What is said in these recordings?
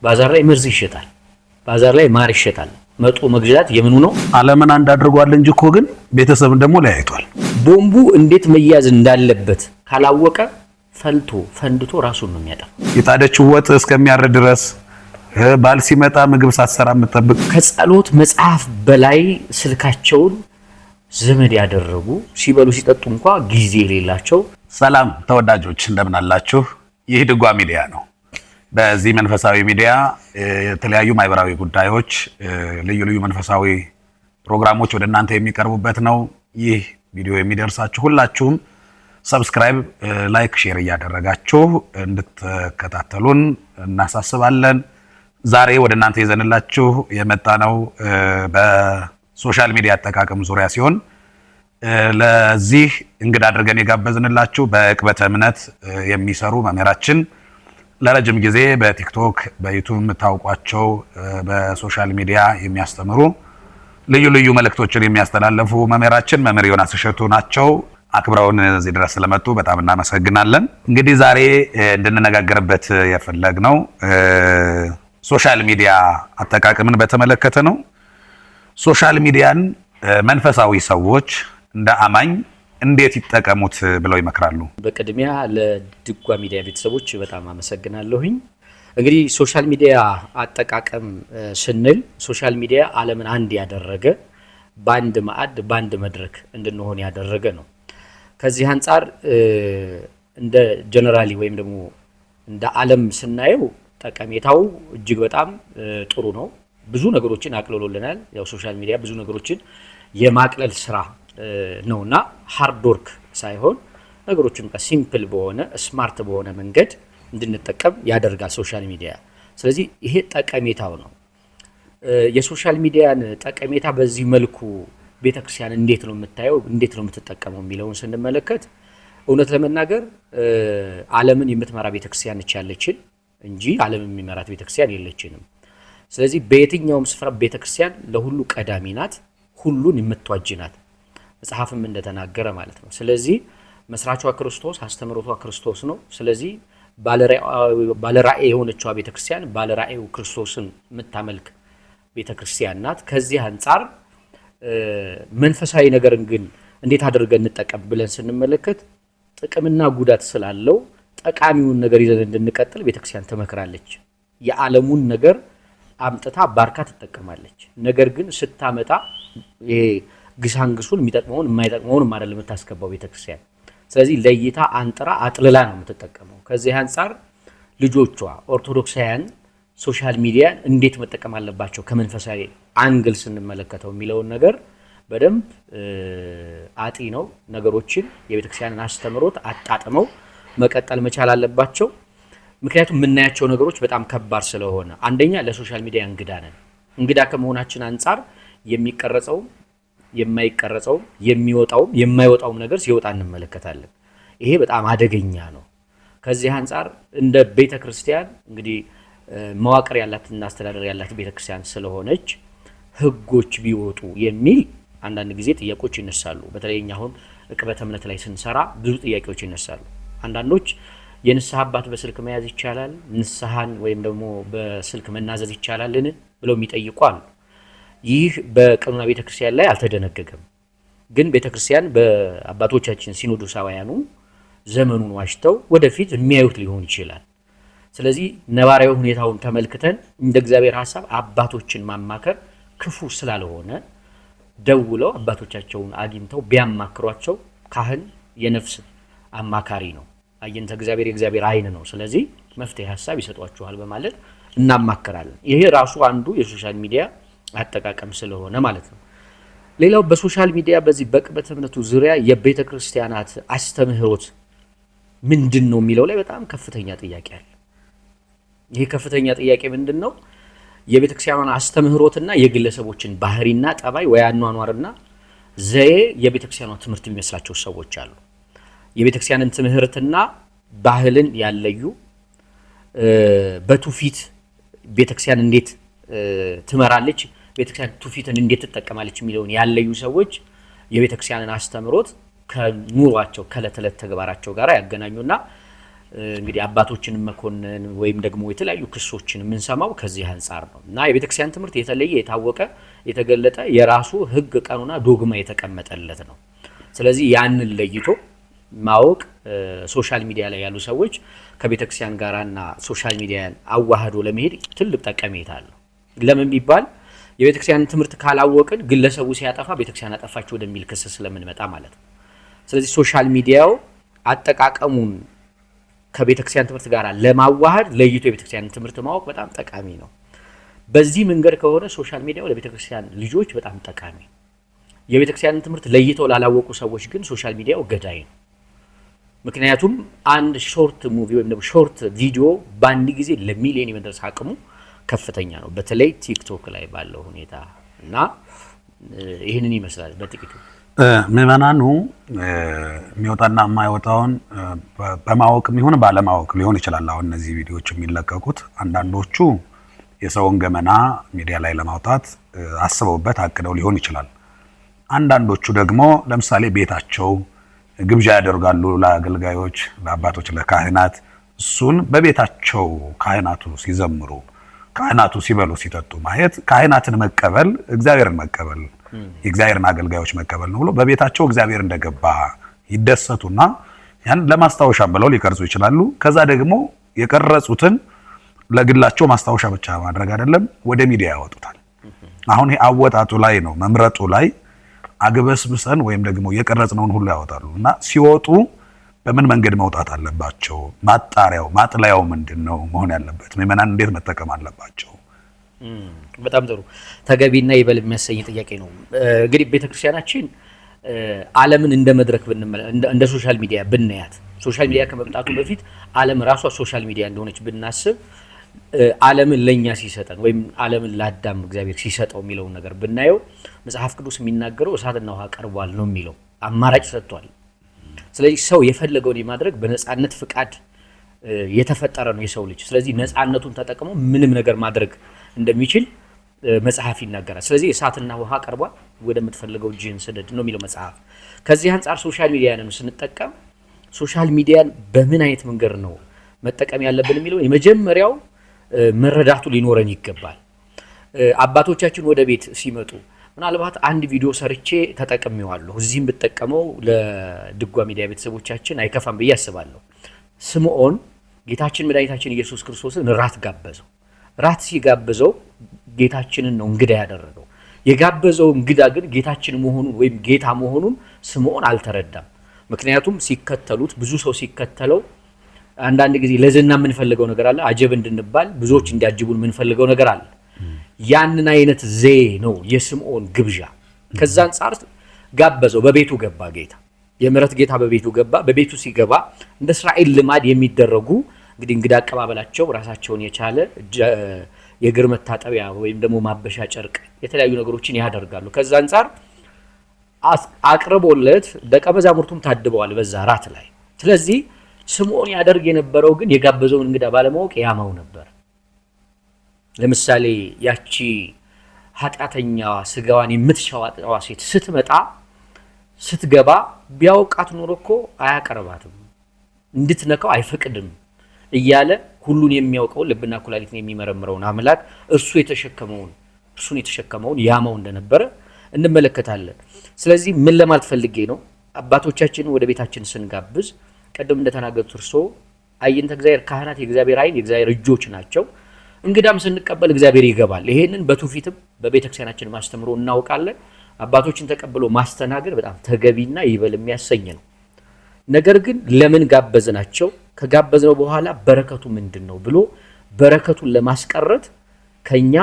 ባዛር ላይ መርዝ ይሸጣል፣ ባዛር ላይ ማር ይሸጣል። መጡ መግዛት የምኑ ነው? ዓለምን አንድ አድርጓል እንጂ እኮ ግን ቤተሰብን ደግሞ ለያይቷል። ቦምቡ እንዴት መያዝ እንዳለበት ካላወቀ ፈልቶ ፈንድቶ ራሱን ነው የሚያጠፋው። የጣደችው ወጥ እስከሚያርድ ድረስ ባል ሲመጣ ምግብ ሳትሰራ የምትጠብቅ ከጸሎት መጽሐፍ በላይ ስልካቸውን ዘመድ ያደረጉ ሲበሉ ሲጠጡ እንኳን ጊዜ የሌላቸው። ሰላም ተወዳጆች እንደምን አላችሁ? ይህ ድጓ ሚዲያ ነው። በዚህ መንፈሳዊ ሚዲያ የተለያዩ ማህበራዊ ጉዳዮች፣ ልዩ ልዩ መንፈሳዊ ፕሮግራሞች ወደ እናንተ የሚቀርቡበት ነው። ይህ ቪዲዮ የሚደርሳችሁ ሁላችሁም ሰብስክራይብ፣ ላይክ፣ ሼር እያደረጋችሁ እንድትከታተሉን እናሳስባለን። ዛሬ ወደ እናንተ ይዘንላችሁ የመጣ ነው በሶሻል ሚዲያ አጠቃቀም ዙሪያ ሲሆን ለዚህ እንግዳ አድርገን የጋበዝንላችሁ በዕቅበተ እምነት የሚሰሩ መምህራችን ለረጅም ጊዜ በቲክቶክ በዩቲዩብ የምታውቋቸው በሶሻል ሚዲያ የሚያስተምሩ ልዩ ልዩ መልእክቶችን የሚያስተላልፉ መምህራችን መምህር ዮናስ እሸቱ ናቸው። አክብረውን እዚህ ድረስ ስለመጡ በጣም እናመሰግናለን። እንግዲህ ዛሬ እንድንነጋገርበት የፈለግነው ሶሻል ሚዲያ አጠቃቀምን በተመለከተ ነው። ሶሻል ሚዲያን መንፈሳዊ ሰዎች እንደ አማኝ እንዴት ይጠቀሙት ብለው ይመክራሉ? በቅድሚያ ለድጓ ሚዲያ ቤተሰቦች በጣም አመሰግናለሁኝ። እንግዲህ ሶሻል ሚዲያ አጠቃቀም ስንል ሶሻል ሚዲያ ዓለምን አንድ ያደረገ በአንድ ማዕድ በአንድ መድረክ እንድንሆን ያደረገ ነው። ከዚህ አንጻር እንደ ጀነራሊ ወይም ደግሞ እንደ ዓለም ስናየው ጠቀሜታው እጅግ በጣም ጥሩ ነው። ብዙ ነገሮችን አቅልሎልናል። ያው ሶሻል ሚዲያ ብዙ ነገሮችን የማቅለል ስራ ነውና ሃርድ ወርክ ሳይሆን ነገሮችን ሲምፕል በሆነ ስማርት በሆነ መንገድ እንድንጠቀም ያደርጋል ሶሻል ሚዲያ። ስለዚህ ይሄ ጠቀሜታው ነው። የሶሻል ሚዲያን ጠቀሜታ በዚህ መልኩ ቤተክርስቲያን እንዴት ነው የምታየው፣ እንዴት ነው የምትጠቀመው የሚለውን ስንመለከት እውነት ለመናገር ዓለምን የምትመራ ቤተክርስቲያን ነች ያለችን እንጂ ዓለምን የሚመራት ቤተክርስቲያን የለችንም። ስለዚህ በየትኛውም ስፍራ ቤተክርስቲያን ለሁሉ ቀዳሚ ናት፣ ሁሉን የምትዋጅ ናት። መጽሐፍም እንደተናገረ ማለት ነው። ስለዚህ መስራቿ ክርስቶስ፣ አስተምሮቷ ክርስቶስ ነው። ስለዚህ ባለራእይ የሆነችዋ ቤተክርስቲያን ባለራእዩ ክርስቶስን የምታመልክ ቤተክርስቲያን ናት። ከዚህ አንጻር መንፈሳዊ ነገርን ግን እንዴት አድርገን እንጠቀም ብለን ስንመለከት ጥቅምና ጉዳት ስላለው ጠቃሚውን ነገር ይዘን እንድንቀጥል ቤተክርስቲያን ትመክራለች። የዓለሙን ነገር አምጥታ ባርካ ትጠቀማለች። ነገር ግን ስታመጣ ይሄ ግሳንግሱን የሚጠቅመውን የማይጠቅመውን አይደለም የምታስገባው ቤተክርስቲያን። ስለዚህ ለይታ አንጥራ አጥልላ ነው የምትጠቀመው። ከዚህ አንጻር ልጆቿ ኦርቶዶክሳውያን ሶሻል ሚዲያን እንዴት መጠቀም አለባቸው ከመንፈሳዊ አንግል ስንመለከተው የሚለውን ነገር በደንብ አጢ ነው ነገሮችን የቤተክርስቲያንን አስተምሮት አጣጥመው መቀጠል መቻል አለባቸው። ምክንያቱም የምናያቸው ነገሮች በጣም ከባድ ስለሆነ፣ አንደኛ ለሶሻል ሚዲያ እንግዳ ነን። እንግዳ ከመሆናችን አንጻር የሚቀረጸውም የማይቀረጸውም የሚወጣውም የማይወጣውም ነገር ሲወጣ እንመለከታለን። ይሄ በጣም አደገኛ ነው። ከዚህ አንጻር እንደ ቤተክርስቲያን እንግዲህ መዋቅር ያላትና አስተዳደር ያላት ቤተክርስቲያን ስለሆነች ህጎች ቢወጡ የሚል አንዳንድ ጊዜ ጥያቄዎች ይነሳሉ። በተለይ አሁን ዕቅበተ እምነት ላይ ስንሰራ ብዙ ጥያቄዎች ይነሳሉ። አንዳንዶች የንስሐ አባት በስልክ መያዝ ይቻላል፣ ንስሐን ወይም ደግሞ በስልክ መናዘዝ ይቻላልን ብለው የሚጠይቁ አሉ። ይህ በቀኖና ቤተክርስቲያን ላይ አልተደነገገም። ግን ቤተክርስቲያን በአባቶቻችን ሲኖዶሳውያኑ ዘመኑን ዋሽተው ወደፊት የሚያዩት ሊሆን ይችላል። ስለዚህ ነባራዊ ሁኔታውን ተመልክተን እንደ እግዚአብሔር ሐሳብ አባቶችን ማማከር ክፉ ስላልሆነ ደውለው አባቶቻቸውን አግኝተው ቢያማክሯቸው ካህን የነፍስ አማካሪ ነው። አየንተ እግዚአብሔር የእግዚአብሔር አይን ነው። ስለዚህ መፍትሄ ሐሳብ ይሰጧቸዋል በማለት እናማከራለን። ይሄ ራሱ አንዱ የሶሻል ሚዲያ አጠቃቀም ስለሆነ ማለት ነው። ሌላው በሶሻል ሚዲያ በዚህ በዕቅበተ እምነቱ ዙሪያ የቤተ ክርስቲያናት አስተምህሮት ምንድን ነው የሚለው ላይ በጣም ከፍተኛ ጥያቄ አለ። ይሄ ከፍተኛ ጥያቄ ምንድን ነው? የቤተ ክርስቲያኗን አስተምህሮትና የግለሰቦችን ባህሪና ጠባይ ወይ አኗኗርና ዘዬ የቤተ ክርስቲያኗ ትምህርት የሚመስላቸው ሰዎች አሉ። የቤተ ክርስቲያንን ትምህርትና ባህልን ያለዩ በትውፊት ቤተ ክርስቲያን እንዴት ትመራለች፣ ቤተ ክርስቲያን ትውፊትን እንዴት ትጠቀማለች የሚለውን ያለዩ ሰዎች የቤተ ክርስቲያንን አስተምህሮት ከኑሯቸው ከዕለት ተግባራቸው ጋር ያገናኙና እንግዲህ አባቶችን መኮንን ወይም ደግሞ የተለያዩ ክሶችን የምንሰማው ከዚህ አንጻር ነው እና የቤተክርስቲያን ትምህርት የተለየ የታወቀ የተገለጠ የራሱ ህግ ቀኑና ዶግማ የተቀመጠለት ነው። ስለዚህ ያንን ለይቶ ማወቅ ሶሻል ሚዲያ ላይ ያሉ ሰዎች ከቤተክርስቲያን ጋራና ሶሻል ሚዲያን አዋህዶ ለመሄድ ትልቅ ጠቀሜታ አለው። ለምን ቢባል የቤተክርስቲያን ትምህርት ካላወቅን ግለሰቡ ሲያጠፋ ቤተክርስቲያን አጠፋች ወደሚል ክስ ስለምንመጣ ማለት ነው። ስለዚህ ሶሻል ሚዲያው አጠቃቀሙን ከቤተክርስቲያን ትምህርት ጋር ለማዋሃድ ለይቶ የቤተክርስቲያን ትምህርት ማወቅ በጣም ጠቃሚ ነው። በዚህ መንገድ ከሆነ ሶሻል ሚዲያው ለቤተክርስቲያን ልጆች በጣም ጠቃሚ ነው። የቤተክርስቲያን ትምህርት ለይተው ላላወቁ ሰዎች ግን ሶሻል ሚዲያው ገዳይ ነው። ምክንያቱም አንድ ሾርት ሙቪ ወይም ደግሞ ሾርት ቪዲዮ በአንድ ጊዜ ለሚሊዮን የመድረስ አቅሙ ከፍተኛ ነው፣ በተለይ ቲክቶክ ላይ ባለው ሁኔታ እና ይህንን ይመስላል በጥቂቱ። ምዕመናኑ የሚወጣና የማይወጣውን በማወቅም ይሁን ባለማወቅ ሊሆን ይችላል። አሁን እነዚህ ቪዲዮዎች የሚለቀቁት አንዳንዶቹ የሰውን ገመና ሚዲያ ላይ ለማውጣት አስበውበት አቅደው ሊሆን ይችላል። አንዳንዶቹ ደግሞ ለምሳሌ ቤታቸው ግብዣ ያደርጋሉ ለአገልጋዮች፣ ለአባቶች፣ ለካህናት። እሱን በቤታቸው ካህናቱ ሲዘምሩ፣ ካህናቱ ሲበሉ ሲጠጡ ማየት ካህናትን መቀበል እግዚአብሔርን መቀበል የእግዚአብሔርን አገልጋዮች መቀበል ነው ብሎ በቤታቸው እግዚአብሔር እንደገባ ይደሰቱና ያን ለማስታወሻ ብለው ሊቀርጹ ይችላሉ። ከዛ ደግሞ የቀረጹትን ለግላቸው ማስታወሻ ብቻ ማድረግ አይደለም ወደ ሚዲያ ያወጡታል። አሁን ይሄ አወጣጡ ላይ ነው፣ መምረጡ ላይ አግበስብሰን ወይም ደግሞ የቀረጽነውን ሁሉ ያወጣሉ እና ሲወጡ በምን መንገድ መውጣት አለባቸው? ማጣሪያው ማጥለያው ምንድነው መሆን ያለበት? ምዕመናን እንዴት መጠቀም አለባቸው? በጣም ጥሩ ተገቢና ይበል የሚያሰኝ ጥያቄ ነው። እንግዲህ ቤተክርስቲያናችን ዓለምን እንደ መድረክ እንደ ሶሻል ሚዲያ ብናያት፣ ሶሻል ሚዲያ ከመምጣቱ በፊት ዓለም ራሷ ሶሻል ሚዲያ እንደሆነች ብናስብ፣ ዓለምን ለኛ ሲሰጠን ወይም ዓለምን ለአዳም እግዚአብሔር ሲሰጠው የሚለውን ነገር ብናየው መጽሐፍ ቅዱስ የሚናገረው እሳትና ውሃ ቀርቧል ነው የሚለው። አማራጭ ሰጥቷል። ስለዚህ ሰው የፈለገውን የማድረግ በነፃነት ፍቃድ የተፈጠረ ነው የሰው ልጅ። ስለዚህ ነፃነቱን ተጠቅሞ ምንም ነገር ማድረግ እንደሚችል መጽሐፍ ይናገራል። ስለዚህ እሳትና ውሃ ቀርቧል፣ ወደምትፈልገው እጅህን ስደድ ነው የሚለው መጽሐፍ። ከዚህ አንጻር ሶሻል ሚዲያን ስንጠቀም ሶሻል ሚዲያን በምን አይነት መንገድ ነው መጠቀም ያለብን የሚለው የመጀመሪያው መረዳቱ ሊኖረን ይገባል። አባቶቻችን ወደ ቤት ሲመጡ ምናልባት አንድ ቪዲዮ ሰርቼ ተጠቅሜዋለሁ፣ እዚህም ብጠቀመው ለድጓ ሚዲያ ቤተሰቦቻችን አይከፋም ብዬ አስባለሁ። ስምዖን ጌታችን መድኃኒታችን ኢየሱስ ክርስቶስን ራት ጋበዘው። ራት ሲጋብዘው ጌታችንን ነው እንግዳ ያደረገው። የጋበዘው እንግዳ ግን ጌታችን መሆኑን ወይም ጌታ መሆኑን ስምዖን አልተረዳም። ምክንያቱም ሲከተሉት ብዙ ሰው ሲከተለው አንዳንድ ጊዜ ለዝና የምንፈልገው ነገር አለ፣ አጀብ እንድንባል ብዙዎች እንዲያጅቡን የምንፈልገው ነገር አለ። ያንን አይነት ነው የስምዖን ግብዣ። ከዛ አንጻር ጋበዘው፣ በቤቱ ገባ ጌታ። የምሕረት ጌታ በቤቱ ገባ። በቤቱ ሲገባ እንደ እስራኤል ልማድ የሚደረጉ እንግዲህ እንግዳ አቀባበላቸው ራሳቸውን የቻለ የእግር መታጠቢያ ወይም ደግሞ ማበሻ ጨርቅ የተለያዩ ነገሮችን ያደርጋሉ። ከዛ አንጻር አቅርቦለት ደቀ መዛሙርቱም ታድበዋል በዛ ራት ላይ። ስለዚህ ስምዖን ያደርግ የነበረው ግን የጋበዘውን እንግዳ ባለማወቅ ያማው ነበር። ለምሳሌ ያቺ ኃጢአተኛዋ ስጋዋን የምትሸዋጠዋ ሴት ስትመጣ ስትገባ ቢያውቃት ኖሮ እኮ አያቀርባትም፣ እንድትነካው አይፈቅድም እያለ ሁሉን የሚያውቀውን ልብና ኩላሊትን የሚመረምረውን አምላክ እርሱን የተሸከመውን ያማው እንደነበረ እንመለከታለን። ስለዚህ ምን ለማለት ፈልጌ ነው? አባቶቻችን ወደ ቤታችን ስንጋብዝ ቀደም እንደተናገሩት እርሶ አይንተ እግዚአብሔር ካህናት የእግዚአብሔር አይን የእግዚአብሔር እጆች ናቸው። እንግዳም ስንቀበል እግዚአብሔር ይገባል። ይሄንን በትውፊትም በቤተክርስቲያናችን ማስተምሮ እናውቃለን። አባቶችን ተቀብሎ ማስተናገድ በጣም ተገቢና ይበል የሚያሰኝ ነው። ነገር ግን ለምን ጋበዝናቸው? ከጋበዝነው በኋላ በረከቱ ምንድነው ብሎ በረከቱን ለማስቀረት ከኛ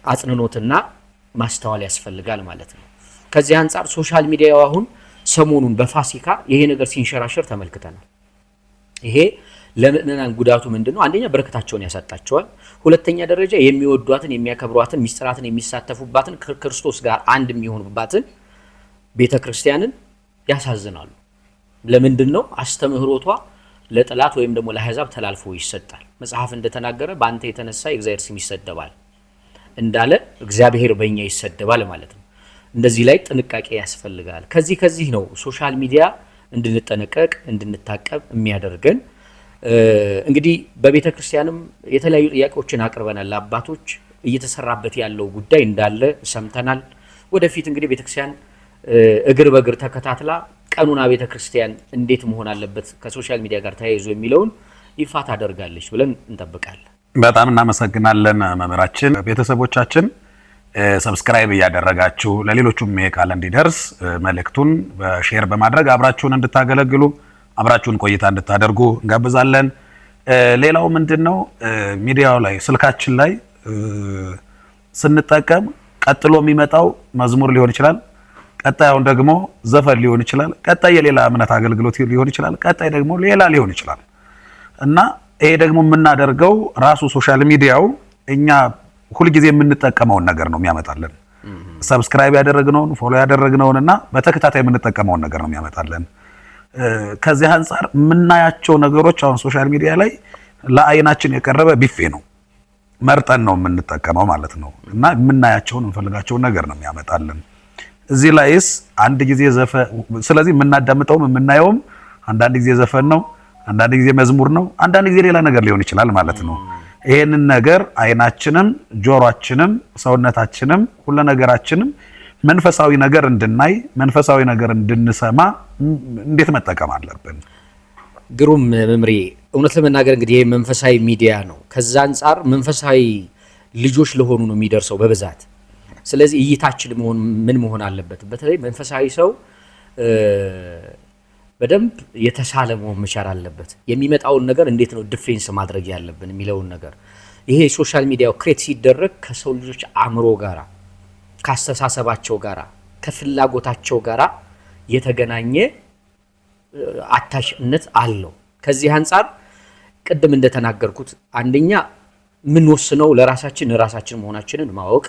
አጽንኖትና ማስተዋል ያስፈልጋል ማለት ነው። ከዚህ አንጻር ሶሻል ሚዲያው አሁን ሰሞኑን በፋሲካ ይሄ ነገር ሲንሸራሸር ተመልክተናል። ይሄ ለምእመናን ጉዳቱ ምንድነው? አንደኛ በረከታቸውን ያሳጣቸዋል። ሁለተኛ ደረጃ የሚወዷትን የሚያከብሯትን ሚስጥራትን የሚሳተፉባትን ክርስቶስ ጋር አንድ የሚሆኑባትን ቤተክርስቲያንን ያሳዝናሉ። ለምንድነው? አስተምህሮቷ ለጠላት ወይም ደግሞ ለአሕዛብ ተላልፎ ይሰጣል። መጽሐፍ እንደተናገረ በአንተ የተነሳ የእግዚአብሔር ስም ይሰደባል እንዳለ እግዚአብሔር በእኛ ይሰደባል ማለት ነው። እንደዚህ ላይ ጥንቃቄ ያስፈልጋል። ከዚህ ነው ሶሻል ሚዲያ እንድንጠነቀቅ እንድንታቀብ የሚያደርገን። እንግዲህ በቤተ ክርስቲያንም የተለያዩ ጥያቄዎችን አቅርበናል። አባቶች እየተሰራበት ያለው ጉዳይ እንዳለ ሰምተናል። ወደፊት እንግዲህ ቤተ ክርስቲያን እግር በእግር ተከታትላ ቀኑና ቤተ ክርስቲያን እንዴት መሆን አለበት ከሶሻል ሚዲያ ጋር ተያይዞ የሚለውን ይፋ ታደርጋለች ብለን እንጠብቃለን። በጣም እናመሰግናለን መምህራችን። ቤተሰቦቻችን ሰብስክራይብ እያደረጋችሁ ለሌሎቹም ይሄ ቃል እንዲደርስ መልእክቱን በሼር በማድረግ አብራችሁን እንድታገለግሉ አብራችሁን ቆይታ እንድታደርጉ እንጋብዛለን። ሌላው ምንድነው ሚዲያው ላይ ስልካችን ላይ ስንጠቀም ቀጥሎ የሚመጣው መዝሙር ሊሆን ይችላል፣ ቀጣዩን ደግሞ ዘፈን ሊሆን ይችላል፣ ቀጣይ የሌላ እምነት አገልግሎት ሊሆን ይችላል፣ ቀጣይ ደግሞ ሌላ ሊሆን ይችላል እና ይሄ ደግሞ የምናደርገው ራሱ ሶሻል ሚዲያው እኛ ሁልጊዜ የምንጠቀመውን ነገር ነው የሚያመጣልን። ሰብስክራይብ ያደረግነውን ፎሎ ያደረግነውንና በተከታታይ የምንጠቀመውን ነገር ነው የሚያመጣልን። ከዚህ አንፃር የምናያቸው ነገሮች አሁን ሶሻል ሚዲያ ላይ ለአይናችን የቀረበ ቢፌ ነው፣ መርጠን ነው የምንጠቀመው ማለት ነው እና የምናያቸውን እንፈልጋቸውን ነገር ነው የሚያመጣልን። እዚህ ላይስ አንድ ጊዜ ዘፈን፣ ስለዚህ የምናዳምጠውም የምናየውም አንዳንድ ጊዜ ዘፈን ነው፣ አንዳንድ ጊዜ መዝሙር ነው፣ አንዳንድ ጊዜ ሌላ ነገር ሊሆን ይችላል ማለት ነው። ይሄንን ነገር አይናችንም ጆሮአችንም ሰውነታችንም ሁሉ ነገራችንም መንፈሳዊ ነገር እንድናይ መንፈሳዊ ነገር እንድንሰማ እንዴት መጠቀም አለብን? ግሩም መምሬ፣ እውነት ለመናገር እንግዲህ ይሄ መንፈሳዊ ሚዲያ ነው። ከዛ አንፃር መንፈሳዊ ልጆች ለሆኑ ነው የሚደርሰው በብዛት። ስለዚህ እይታችን ምን መሆን አለበት? በተለይ መንፈሳዊ ሰው በደንብ የተሳለ መሆን መቻል አለበት። የሚመጣውን ነገር እንዴት ነው ዲፌንስ ማድረግ ያለብን የሚለውን ነገር ይሄ ሶሻል ሚዲያው ክሬት ሲደረግ ከሰው ልጆች አእምሮ ጋራ ካስተሳሰባቸው ጋራ ከፍላጎታቸው ጋራ የተገናኘ አታችነት አለው። ከዚህ አንፃር ቅድም እንደተናገርኩት አንደኛ የምንወስነው ለራሳችን መሆናችንን ማወቅ፣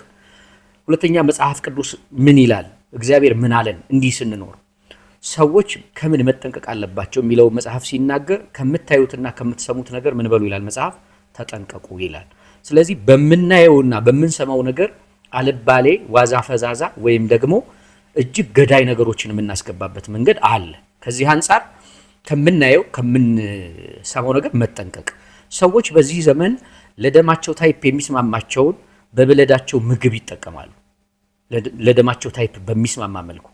ሁለተኛ መጽሐፍ ቅዱስ ምን ይላል፣ እግዚአብሔር ምን አለን፣ እንዲህ ስንኖር ሰዎች ከምን መጠንቀቅ አለባቸው የሚለው መጽሐፍ ሲናገር ከምታዩትና ከምትሰሙት ነገር ምን በሉ ይላል መጽሐፍ፣ ተጠንቀቁ ይላል። ስለዚህ በምናየውና በምንሰማው ነገር አልባሌ ዋዛ ፈዛዛ ወይም ደግሞ እጅግ ገዳይ ነገሮችን የምናስገባበት መንገድ አለ። ከዚህ አንፃር ከምናየው ከምንሰማው ነገር መጠንቀቅ። ሰዎች በዚህ ዘመን ለደማቸው ታይፕ የሚስማማቸውን በብለዳቸው ምግብ ይጠቀማሉ፣ ለደማቸው ታይፕ በሚስማማ መልኩ።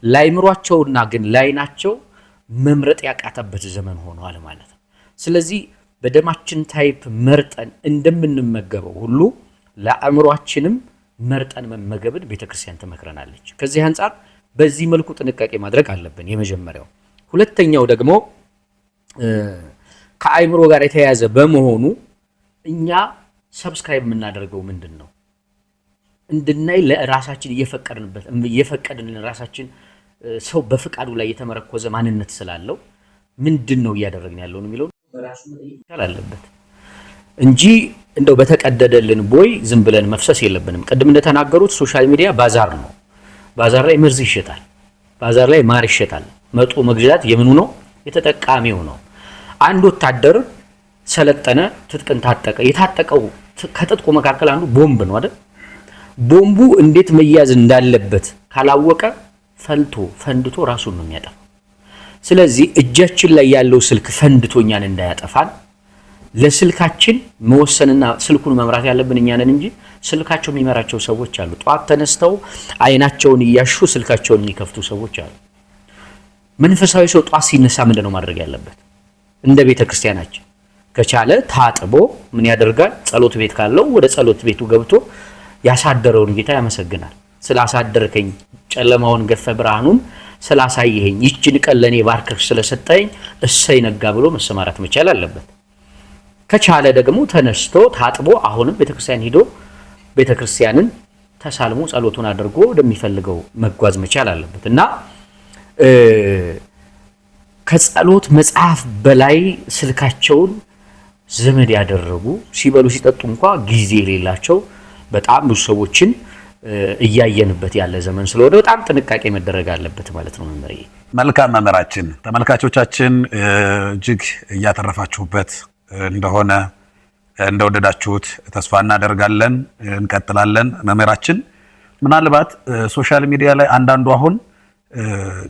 ላይምሯቸውና ግን ላይናቸው መምረጥ ያቃተበት ዘመን ሆኗል ማለት ነው። ስለዚህ በደማችን ታይፕ መርጠን እንደምንመገበው ሁሉ ለአእምሯችንም መርጠን መመገብን ቤተክርስቲያን ትመክረናለች። ከዚህ አንፃር በዚህ መልኩ ጥንቃቄ ማድረግ አለብን፣ የመጀመሪያው። ሁለተኛው ደግሞ ከአእምሮ ጋር የተያያዘ በመሆኑ እኛ ሰብስክራይብ የምናደርገው ምንድን ነው እንድናይ ለራሳችን እየፈቀድን ራሳችን ሰው በፍቃዱ ላይ የተመረኮዘ ማንነት ስላለው ምንድን ነው እያደረግን ያለው የሚለው በራሱ መጠየቅ አለበት እንጂ እንደው በተቀደደልን ቦይ ዝም ብለን መፍሰስ የለብንም። ቅድም እንደተናገሩት ሶሻል ሚዲያ ባዛር ነው። ባዛር ላይ መርዝ ይሸጣል፣ ባዛር ላይ ማር ይሸጣል። መጦ መግዛት የምኑ ነው? የተጠቃሚው ነው። አንድ ወታደር ሰለጠነ፣ ትጥቅን ታጠቀ። የታጠቀው ከትጥቁ መካከል አንዱ ቦምብ ነው አይደል? ቦምቡ እንዴት መያዝ እንዳለበት ካላወቀ ፈንድቶ ራሱን ነው የሚያጠፋው። ስለዚህ እጃችን ላይ ያለው ስልክ ፈንድቶኛን እንዳያጠፋን ለስልካችን መወሰንና ስልኩን መምራት ያለብን እኛ ነን እንጂ ስልካቸው የሚመራቸው ሰዎች አሉ። ጧት ተነስተው አይናቸውን እያሹ ስልካቸውን የሚከፍቱ ሰዎች አሉ። መንፈሳዊ ሰው ጧት ሲነሳ ምንድነው ማድረግ ያለበት? እንደ ቤተ ክርስቲያናችን ከቻለ ታጥቦ ምን ያደርጋል? ጸሎት ቤት ካለው ወደ ጸሎት ቤቱ ገብቶ ያሳደረውን ጌታ ያመሰግናል። ስላሳደርከኝ፣ ጨለማውን ገፈ ብርሃኑን ስላሳየኸኝ፣ ይችን ቀን ለኔ ባርከህ ስለሰጠኝ እሰይ ነጋ ብሎ መሰማራት መቻል አለበት። ከቻለ ደግሞ ተነስቶ ታጥቦ አሁንም ቤተክርስቲያን ሄዶ ቤተክርስቲያንን ተሳልሞ ጸሎቱን አድርጎ ወደሚፈልገው መጓዝ መቻል አለበት እና ከጸሎት መጽሐፍ በላይ ስልካቸውን ዘመድ ያደረጉ ሲበሉ ሲጠጡ እንኳን ጊዜ የሌላቸው በጣም ብዙ ሰዎችን እያየንበት ያለ ዘመን ስለሆነ በጣም ጥንቃቄ መደረግ አለበት ማለት ነው። መምህር መልካም መምህራችን፣ ተመልካቾቻችን እጅግ እያተረፋችሁበት እንደሆነ እንደወደዳችሁት ተስፋ እናደርጋለን። እንቀጥላለን። መምህራችን ምናልባት ሶሻል ሚዲያ ላይ አንዳንዱ አሁን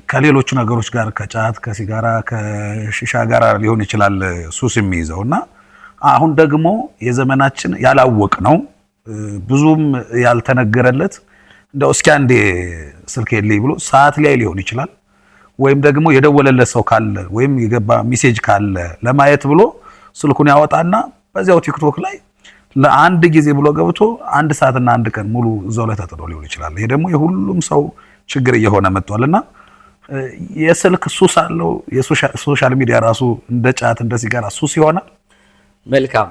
ከሌሎቹ ነገሮች ጋር ከጫት ከሲጋራ ከሺሻ ጋር ሊሆን ይችላል ሱስ የሚይዘውና አሁን ደግሞ የዘመናችን ያላወቅ ነው ብዙም ያልተነገረለት እንደው እስኪ አንዴ ስልክ የለኝ ብሎ ሰዓት ላይ ሊሆን ይችላል ወይም ደግሞ የደወለለት ሰው ካለ ወይም የገባ ሜሴጅ ካለ ለማየት ብሎ ስልኩን ያወጣና በዚያው ቲክቶክ ላይ ለአንድ ጊዜ ብሎ ገብቶ አንድ ሰዓትና አንድ ቀን ሙሉ እዛው ላይ ተጥዶ ሊሆን ይችላል። ይሄ ደግሞ የሁሉም ሰው ችግር እየሆነ መጥቷልና የስልክ ሱስ አለው። የሶሻል ሚዲያ ራሱ እንደ ጫት እንደ ሲጋራ ሱስ ይሆናል። መልካም።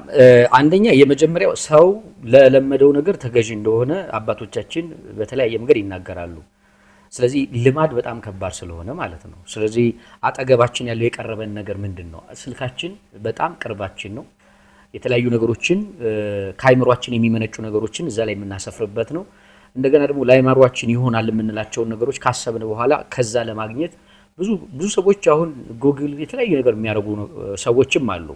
አንደኛ የመጀመሪያው ሰው ለለመደው ነገር ተገዥ እንደሆነ አባቶቻችን በተለያየ መንገድ ይናገራሉ። ስለዚህ ልማድ በጣም ከባድ ስለሆነ ማለት ነው። ስለዚህ አጠገባችን ያለው የቀረበን ነገር ምንድን ነው? ስልካችን በጣም ቅርባችን ነው። የተለያዩ ነገሮችን ከአይምሯችን የሚመነጩ ነገሮችን እዛ ላይ የምናሰፍርበት ነው። እንደገና ደግሞ ለአይምሯችን ይሆናል የምንላቸውን ነገሮች ካሰብን በኋላ ከዛ ለማግኘት ብዙ ሰዎች አሁን ጉግል የተለያዩ ነገር የሚያደርጉ ሰዎችም አሉ።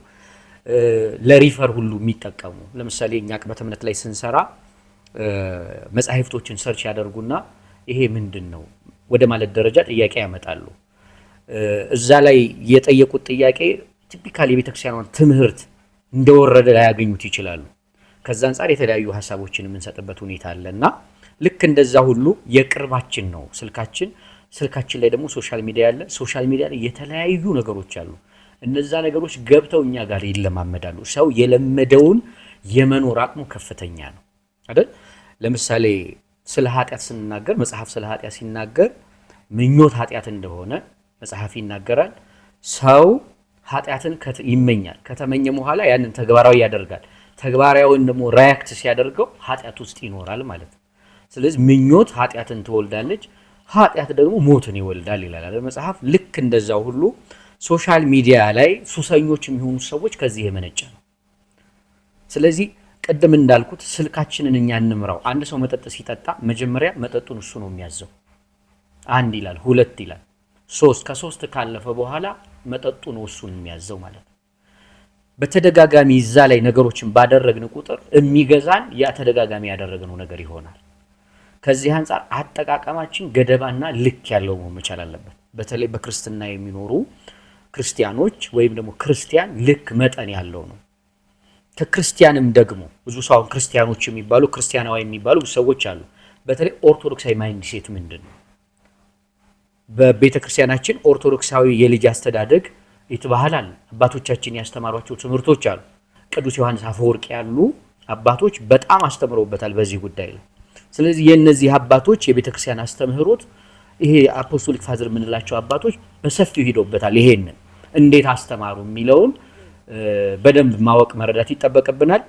ለሪፈር ሁሉ የሚጠቀሙ ለምሳሌ እኛ ቅበት እምነት ላይ ስንሰራ መጻሕፍቶችን ሰርች ያደርጉና ይሄ ምንድነው ወደ ማለት ደረጃ ጥያቄ ያመጣሉ። እዛ ላይ የጠየቁት ጥያቄ ቲፒካሊ የቤተክርስቲያኗን ትምህርት እንደወረደ ላይ ያገኙት ይችላሉ። ከዛ አንፃር የተለያዩ ሐሳቦችን የምንሰጥበት ሁኔታ አለና ልክ እንደዛ ሁሉ የቅርባችን ነው ስልካችን ላይ ደግሞ ሶሻል ሚዲያ አለ። ሶሻል ሚዲያ ላይ የተለያዩ ነገሮች አሉ። እነዛ ነገሮች ገብተው እኛ ጋር ይለማመዳሉ። ሰው የለመደውን የመኖር አቅሙ ከፍተኛ ነው አይደል? ለምሳሌ ስለ ኃጢአት ስንናገር መጽሐፍ ስለ ኃጢአት ሲናገር ምኞት ኃጢአት እንደሆነ መጽሐፍ ይናገራል። ሰው ኃጢአትን ይመኛል። ከተመኘ በኋላ ያንን ተግባራዊ ያደርጋል። ተግባራዊውን ደግሞ ሪያክት ሲያደርገው ኃጢአት ውስጥ ይኖራል ማለት ነው። ስለዚህ ምኞት ኃጢአትን ትወልዳለች፣ ኃጢአት ደግሞ ሞትን ይወልዳል ይላል መጽሐፍ። ልክ እንደዛው ሁሉ ሶሻል ሚዲያ ላይ ሱሰኞች የሚሆኑ ሰዎች ከዚህ የመነጨ ነው። ስለዚህ ቀደም እንዳልኩት ስልካችንን እኛ እንምራው። አንድ ሰው መጠጥ ሲጠጣ መጀመሪያ መጠጡን እሱ ነው የሚያዘው። 1 ይላል፣ 2 ይላል፣ 3 ከ3 ካለፈ በኋላ መጠጡ ነው እሱን የሚያዘው ማለት ነው። በተደጋጋሚ እዛ ላይ ነገሮችን ባደረግን ቁጥር የሚገዛን ያ ተደጋጋሚ ያደረግነው ነገር ይሆናል። ከዚህ አንፃር አጠቃቀማችን ገደባና ልክ ያለው መሆን መቻል አለበት። በተለይ በክርስትና የሚኖሩ ክርስቲያኖች ወይም ደግሞ ክርስቲያን ልክ መጠን ያለው ነው። ከክርስቲያንም ደግሞ ብዙ ሰው ክርስቲያኖች የሚባሉ ክርስቲያናዊ የሚባሉ ሰዎች አሉ። በተለይ ኦርቶዶክሳዊ ማይንድ ሴት ምንድነው? በቤተ ክርስቲያናችን ኦርቶዶክሳዊ የልጅ አስተዳደግ ይተባህላል። አባቶቻችን ያስተማሯቸው ትምህርቶች አሉ። ቅዱስ ዮሐንስ አፈወርቅ ያሉ አባቶች በጣም አስተምረውበታል በዚህ ጉዳይ ላይ። ስለዚህ የነዚህ አባቶች የቤተ ክርስቲያን አስተምህሮት ይሄ አፖስቶሊክ ፋዘር የምንላቸው አባቶች በሰፊው ሄደውበታል። ይሄንን እንዴት አስተማሩ የሚለውን በደንብ ማወቅ መረዳት ይጠበቅብናል።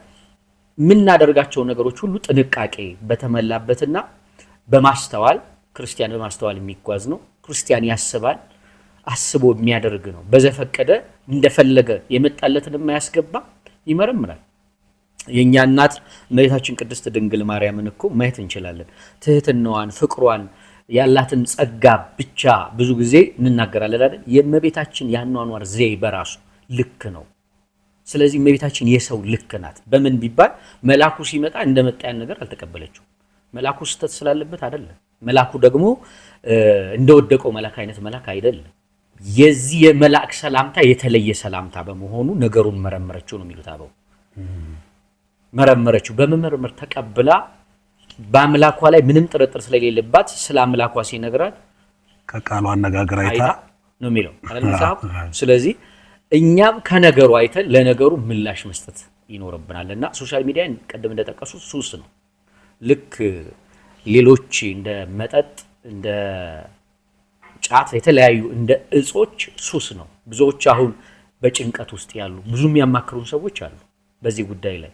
የምናደርጋቸው ነገሮች ሁሉ ጥንቃቄ በተመላበትና በማስተዋል ክርስቲያን በማስተዋል የሚጓዝ ነው። ክርስቲያን ያስባል፣ አስቦ የሚያደርግ ነው። በዘፈቀደ እንደፈለገ የመጣለትን የማያስገባ ይመረምራል። የኛ እናት እመቤታችን ቅድስት ድንግል ማርያምን እኮ ማየት እንችላለን። ትህትናዋን፣ ፍቅሯን፣ ያላትን ጸጋ ብቻ ብዙ ጊዜ እንናገራለን አይደል? የእመቤታችን ያኗኗር ዘዬ በራሱ ልክ ነው። ስለዚህ እመቤታችን የሰው ልክ ናት። በምን ቢባል መልአኩ ሲመጣ እንደመጣ ያን ነገር አልተቀበለችው። መልአኩ ስተት ስላለበት አይደለም። መልአኩ ደግሞ እንደወደቀው መልአክ አይነት መልአክ አይደለም። የዚህ የመልአክ ሰላምታ የተለየ ሰላምታ በመሆኑ ነገሩን መረመረችው ነው የሚሉት አበው። መረመረችው፣ በመመርመር ተቀብላ በአምላኳ ላይ ምንም ጥርጥር ስለሌለባት ስለ አምላኳ ሲነግራት ከቃሉ አነጋገር አይታ ነው የሚለው አይደል መጽሐፍ። ስለዚህ እኛም ከነገሩ አይተን ለነገሩ ምላሽ መስጠት ይኖርብናልና ሶሻል ሚዲያ ቀደም እንደጠቀሱት ሱስ ነው። ልክ ሌሎች እንደ መጠጥ እንደ ጫት የተለያዩ እንደ እጾች ሱስ ነው። ብዙዎች አሁን በጭንቀት ውስጥ ያሉ ብዙ የሚያማክሩን ሰዎች አሉ። በዚህ ጉዳይ ላይ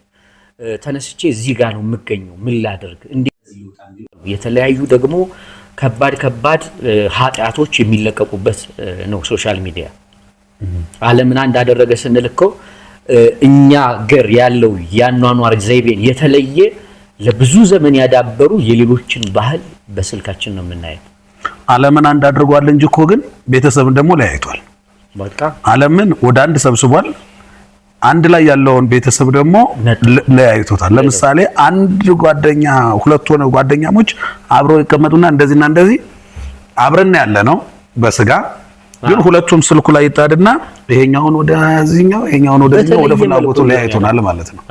ተነስቼ እዚህ ጋር ነው የምገኘው ምን ላደርግ እንደዚህ ይወጣል። የተለያዩ ደግሞ ከባድ ኃጢአቶች የሚለቀቁበት ነው ሶሻል ሚዲያ። ዓለምን አንድ አደረገ ስንልከው እኛ ገር ያለው ያኗኗር ዘይቤን የተለየ ለብዙ ዘመን ያዳበሩ የሌሎችን ባህል በስልካችን ነው የምናየው። ዓለምን አንድ አድርጓል እንጂ እኮ ግን ቤተሰብን ደግሞ ለያይቷል። በቃ ዓለምን ወደ አንድ ሰብስቧል፣ አንድ ላይ ያለውን ቤተሰብ ደግሞ ለያይቶታል። ለምሳሌ አንድ ጓደኛ ሁለት ሆነ ጓደኛሞች አብረው ይቀመጡና እንደዚህና እንደዚህ አብረን ያለ ነው በስጋ ግን ሁለቱም ስልኩ ላይ ይጣድና ይሄኛውን ወደዚህኛው ይሄኛውን ወደዚህኛው ወደ ፍላጎቱ ለያይቶናል ማለት ነው።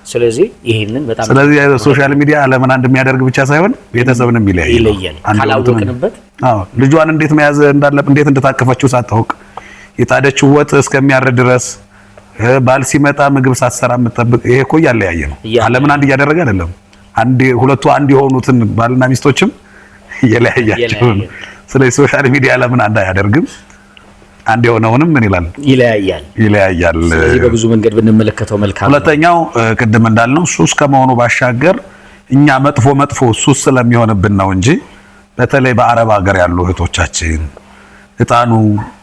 ስለዚህ ይሄንን በጣም ስለዚህ ሶሻል ሚዲያ ዓለምን አንድ የሚያደርግ ብቻ ሳይሆን ቤተሰብንም ይለያያል። ካላወቅንበት ልጇን እንዴት መያዝ እንዳለበት እንዴት እንደታቀፈችው ሳታውቅ የጣደችው ወጥ እስከሚያር ድረስ ባል ሲመጣ ምግብ ሳትሰራ የምትጠብቅ ይሄ እኮ ያለያየ ነው። ዓለምን አንድ እያደረገ አይደለም። ሁለቱ አንድ የሆኑትን ባልና ሚስቶችም የለያያቸው ነው። ስለዚህ ሶሻል ሚዲያ ዓለምን አንድ አያደርግም። አንድ የሆነውንም ምን ይላል ይለያያል። ስለዚህ በብዙ መንገድ ብንመለከተው መልካም። ሁለተኛው ቅድም እንዳልነው ሱስ ከመሆኑ ባሻገር እኛ መጥፎ ሱስ ስለሚሆንብን ነው እንጂ በተለይ በአረብ ሀገር ያሉ እህቶቻችን እጣኑ፣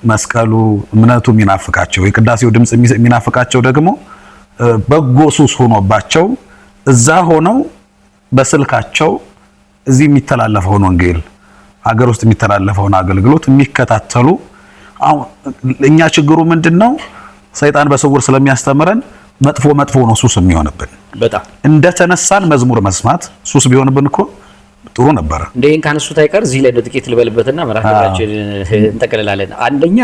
መስቀሉ፣ እምነቱ የሚናፍቃቸው የቅዳሴው ድምጽ የሚናፍቃቸው ደግሞ በጎ ሱስ ሆኖባቸው እዛ ሆነው በስልካቸው እዚህ የሚተላለፈውን ወንጌል ሀገር ውስጥ የሚተላለፈውን አገልግሎት የሚከታተሉ አሁን እኛ ችግሩ ምንድነው? ሰይጣን በስውር ስለሚያስተምረን መጥፎ ነው ሱስ የሚሆንብን። በጣም እንደተነሳን መዝሙር መስማት ሱስ ቢሆንብን እኮ ጥሩ ነበር። እንደን ካነሱት አይቀር እዚህ ላይ ጥቂት ልበልበትና መራከባችን እንጠቀልላለን። አንደኛ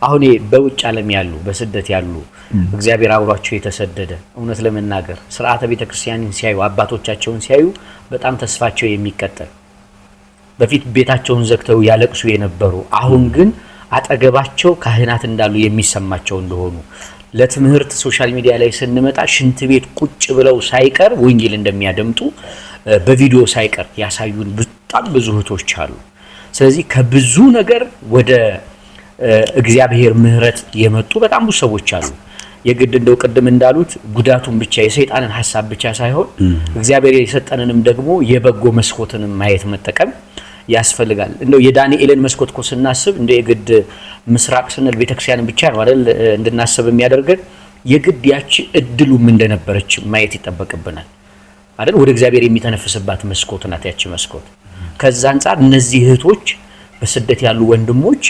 አሁን በውጭ ዓለም ያሉ በስደት ያሉ እግዚአብሔር አብሯቸው የተሰደደ እውነት ለመናገር ሥርዓተ ቤተክርስቲያንን ሲያዩ አባቶቻቸውን ሲያዩ በጣም ተስፋቸው የሚቀጠል በፊት ቤታቸውን ዘግተው ያለቅሱ የነበሩ አሁን ግን አጠገባቸው ካህናት እንዳሉ የሚሰማቸው እንደሆኑ ለትምህርት ሶሻል ሚዲያ ላይ ስንመጣ ሽንት ቤት ቁጭ ብለው ሳይቀር ወንጌል እንደሚያደምጡ በቪዲዮ ሳይቀር ያሳዩን በጣም ብዙ እህቶች አሉ። ስለዚህ ከብዙ ነገር ወደ እግዚአብሔር ምህረት የመጡ በጣም ብዙ ሰዎች አሉ። የግድ እንደው ቅድም እንዳሉት ጉዳቱን ብቻ የሰይጣንን ሐሳብ ብቻ ሳይሆን እግዚአብሔር የሰጠንንም ደግሞ የበጎ መስኮትንም ማየት መጠቀም ያስፈልጋል። እንደው የዳንኤልን መስኮት እኮ ስናስብ እንደ የግድ ምስራቅ ስንል ቤተክርስቲያንን ብቻ ነው አይደል እንድናስብ የሚያደርገን የግድ ያቺ እድሉም እንደነበረች ማየት ይጠበቅብናል አይደል። ወደ እግዚአብሔር የሚተነፍስባት መስኮት ናት ያቺ መስኮት። ከዛ አንፃር እነዚህ እህቶች በስደት ያሉ ወንድሞች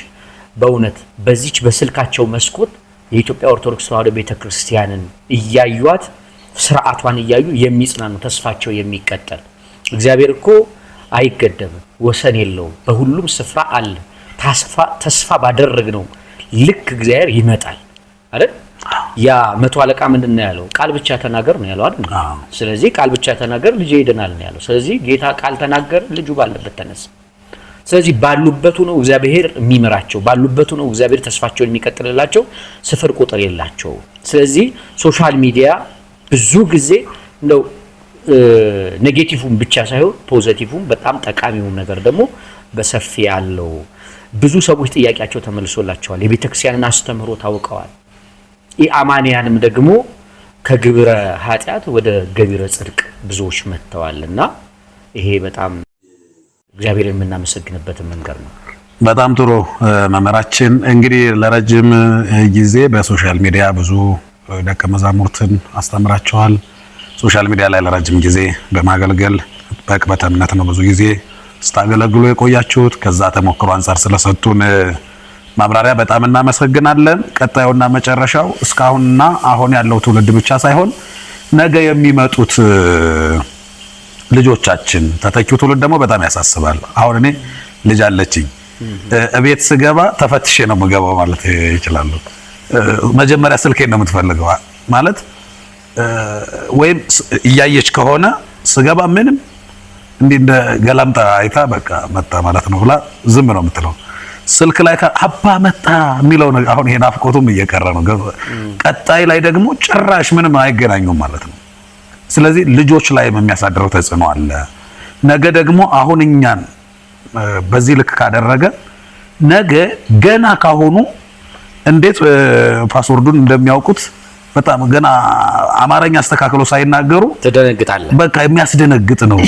በእውነት በዚች በስልካቸው መስኮት የኢትዮጵያ ኦርቶዶክስ ተዋሕዶ ቤተክርስቲያንን እያዩት ስርዓቷን እያዩ የሚጽናኑ ተስፋቸው የሚቀጠል እግዚአብሔር እኮ አይገደብም፣ ወሰን የለውም፣ በሁሉም ስፍራ አለ። ተስፋ ባደረግነው ልክ እግዚአብሔር ይመጣል አይደል። ያ መቶ አለቃ ምንድነው ያለው? ቃል ብቻ ተናገር ነው ያለው አይደል? ስለዚህ ቃል ብቻ ተናገር ልጅ ይድናል ነው ያለው። ስለዚህ ጌታ ቃል ተናገር ልጁ ባለበት ተነሳ። ስለዚህ ባሉበት ነው እግዚአብሔር የሚመራቸው፣ ባሉበት ነው እግዚአብሔር ተስፋቸውን የሚቀጥልላቸው፣ ስፍር ቁጥር የላቸው። ስለዚህ ሶሻል ሚዲያ ብዙ ጊዜ ነው ኔጌቲቭም ብቻ ሳይሆን ፖዚቲቭም በጣም ጠቃሚውን ነገር ደግሞ በሰፊ ያለው ብዙ ሰዎች ጥያቄያቸው ተመልሶላቸዋል። የቤተክርስቲያንን አስተምህሮ ታውቀዋል። ኢአማንያንም ደግሞ ከግብረ ኃጢአት ወደ ገቢረ ጽድቅ ብዙዎች መጥተዋልና ይሄ በጣም እግዚአብሔር የምናመሰግንበት መንገድ ነው። በጣም ጥሩ መምህራችን፣ እንግዲህ ለረጅም ጊዜ በሶሻል ሚዲያ ብዙ ደቀ መዛሙርትን አስተምራቸዋል። ሶሻል ሚዲያ ላይ ለረጅም ጊዜ በማገልገል በቅበተ እምነት ነው ብዙ ጊዜ ስታገለግሉ የቆያችሁት። ከዛ ተሞክሮ አንፃር ስለሰጡን ማብራሪያ በጣም እናመሰግናለን። ቀጣዩና መጨረሻው እስካሁንና አሁን ያለው ትውልድ ብቻ ሳይሆን ነገ የሚመጡት ልጆቻችን ተተኪው ትውልድ ደግሞ በጣም ያሳስባል። አሁን እኔ ልጅ አለችኝ። እቤት ስገባ ተፈትሼ ነው የምገባው ማለት ይችላል። መጀመሪያ ስልኬን ነው የምትፈልገው ማለት ወይም እያየች ከሆነ ስገባ ምንም እንዲህ እንደ ገላምጣ አይታ በቃ መጣ ማለት ነው ብላ ዝም ነው የምትለው። ስልክ ላይ አባ መጣ የሚለው ነገር አሁን ይሄ ናፍቆቱም እየቀረ ነው። ቀጣይ ላይ ደግሞ ጭራሽ ምንም አይገናኙም ማለት ነው። ስለዚህ ልጆች ላይ የሚያሳድረው ተጽዕኖ አለ። ነገ ደግሞ አሁን እኛን በዚህ ልክ ካደረገ ነገ ገና ካሁኑ እንዴት ፓስወርዱን እንደሚያውቁት በጣም ገና አማርኛ አስተካክሎ ሳይናገሩ ተደነግጣለህ። በቃ የሚያስደነግጥ ነው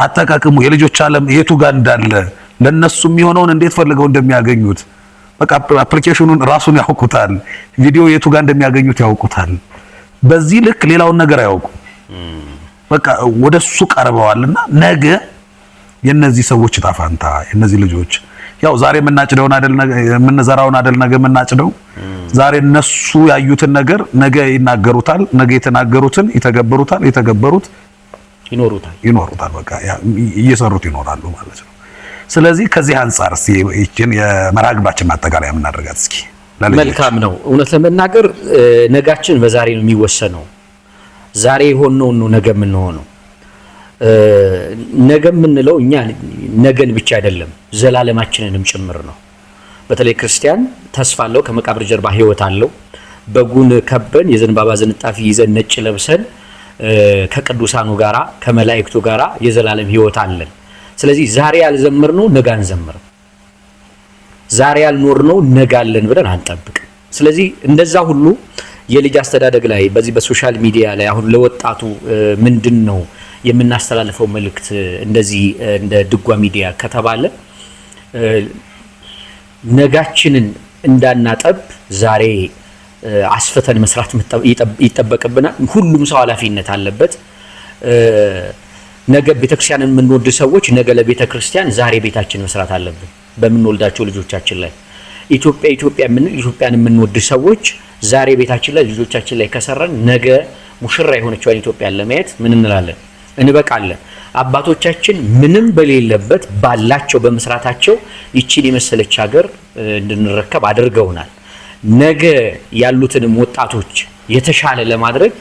አጠቃቀሙ። የልጆች ዓለም የቱ ጋር እንዳለ ለነሱ የሚሆነውን እንዴት ፈልገው እንደሚያገኙት በቃ አፕሊኬሽኑን ራሱን ያውቁታል። ቪዲዮ የቱ ጋር እንደሚያገኙት ያውቁታል። በዚህ ልክ ሌላውን ነገር አያውቁ። በቃ ወደሱ ቀርበዋልና ነገ የነዚህ ሰዎች ዕጣ ፈንታ የነዚህ ልጆች ያው ዛሬ የምናጭደውን አይደል የምንዘራውን አይደል ነገ የምናጭደው። ዛሬ እነሱ ያዩትን ነገር ነገ ይናገሩታል። ነገ የተናገሩትን ይተገበሩታል። የተገበሩት ይኖሩታል። በቃ እየሰሩት ይኖራሉ ማለት ነው። ስለዚህ ከዚህ አንጻር እስኪ ይህችን የመርሃ ግብራችን ማጠቃለያ የምናደርጋት እስኪ መልካም ነው። እውነት ለመናገር ነጋችን በዛሬ ነው የሚወሰነው። ዛሬ የሆነው ነው ነገ የምንሆነው። ነገ የምንለው እኛ ነገን ብቻ አይደለም ዘላለማችንንም ጭምር ነው። በተለይ ክርስቲያን ተስፋ አለው፣ ከመቃብር ጀርባ ህይወት አለው። በጉን ከበን የዘንባባ ዝንጣፊ ይዘን ነጭ ለብሰን ከቅዱሳኑ ጋራ ከመላእክቱ ጋራ የዘላለም ህይወት አለን። ስለዚህ ዛሬ ያልዘመርነው ነገ አንዘምርም። ዛሬ ያልኖርነው ነገ አለን ብለን አንጠብቅም። ስለዚህ እንደዛ ሁሉ የልጅ አስተዳደግ ላይ በዚህ በሶሻል ሚዲያ ላይ አሁን ለወጣቱ ምንድነው የምናስተላልፈው መልእክት እንደዚህ እንደ ድጓ ሚዲያ ከተባለ ነጋችንን እንዳናጠብ ዛሬ አስፈተን መስራት ይጠበቅብናል። ሁሉም ሰው ኃላፊነት አለበት። ነገ ቤተክርስቲያንን የምንወድ ሰዎች ነገ ለቤተክርስቲያን ዛሬ ቤታችን መስራት አለብን። በምንወልዳቸው ልጆቻችን ላይ ኢትዮጵያን የምንወድ ሰዎች ዛሬ ቤታችን ላይ ልጆቻችን ላይ ከሰራን ነገ ሙሽራ የሆነችዋን ኢትዮጵያን ለማየት ምን እንላለን? እንበቃለን። አባቶቻችን ምንም በሌለበት ባላቸው በመስራታቸው ይቺን የመሰለች ሀገር እንድንረከብ አድርገውናል። ነገ ያሉትንም ወጣቶች የተሻለ ለማድረግ